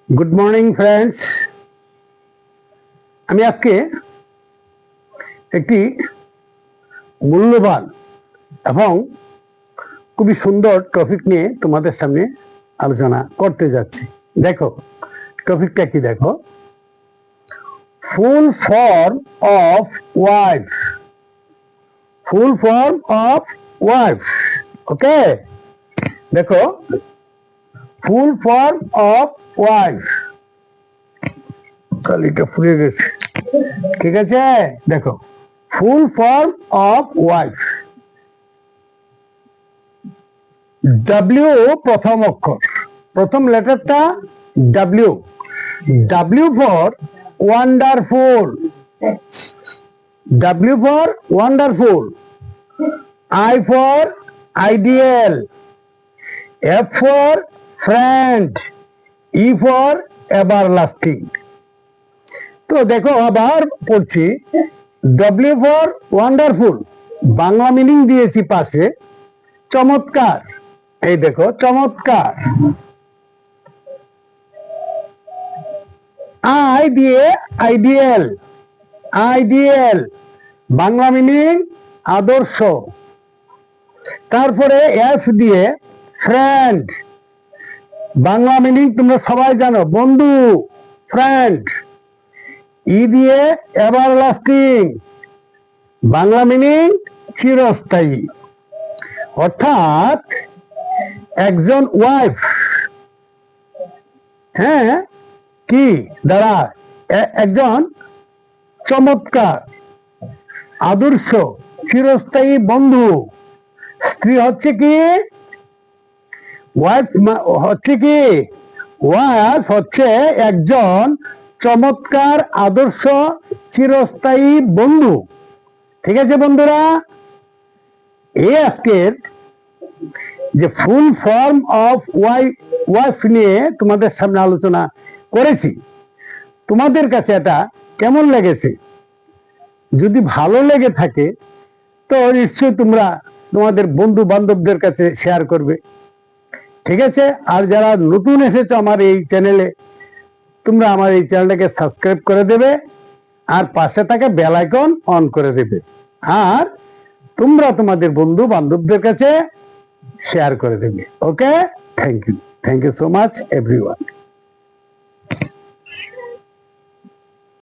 Good morning friends. আমি আজকে একটি মূল্যবান এবং খুবই সুন্দর টপিক নিয়ে তোমাদের সামনে আলোচনা করতে যাচ্ছি। দেখো টপিকটা কি, দেখো, full form of wife. Full form of wife, okay. দেখো ফুল ফর্ম অফ ওয়াইফ, কালিটা ফুরিয়ে গেছে, ঠিক আছে। দেখো ফুল ফর্ম অফ ওয়াইফ, ডাব্লিউ প্রথম অক্ষর, প্রথম লেটারটা W. W for wonderful, W for wonderful. I for ideal, F for friend, E for everlasting. তো দেখো আবার পড়ছি, W for wonderful, Bangla meaning দিয়েছি পাশে, চমৎকার। এই দেখো চমৎকার। আই দিয়ে আইডিয়াল, আইডিয়াল বাংলা মিনিং আদর্শ। তারপরে এফ দিয়ে ফ্রেন্ড, বাংলা মিনিং তোমরা সবাই জানো, বন্ধু, ফ্রেন্ড। ই দিয়ে এভারলাস্টিং, বাংলা মিনিং চিরস্থায়ী। অর্থাৎ একজন ওয়াইফ, হ্যাঁ, কি দ্বারা একজন চমৎকার, আদর্শ, চিরস্থায়ী বন্ধু। স্ত্রী হচ্ছে কি, ওয়াইফ হচ্ছে কি, ওয়াইফ হচ্ছে একজন চমৎকার, আদর্শ, চিরস্থায়ী বন্ধু। ঠিক আছে বন্ধুরা, এই আজকের যে ফুল ফর্ম অফ ওয়াইফ নিয়ে তোমাদের সামনে আলোচনা করেছি, তোমাদের কাছে এটা কেমন লেগেছে? যদি ভালো লেগে থাকে তো নিশ্চয়ই তোমরা তোমাদের বন্ধু বান্ধবদের কাছে শেয়ার করবে, ঠিক আছে। আর যারা নতুন এসেছো আমার এই চ্যানেলে, তোমরা আমার এই চ্যানেলটাকে সাবস্ক্রাইব করে দেবে আর পাশে থাকা বেল আইকন অন করে দেবে। আর তোমরা তোমাদের বন্ধু বান্ধবদের কাছে শেয়ার করে দেবে। Okay, thank you so much everyone.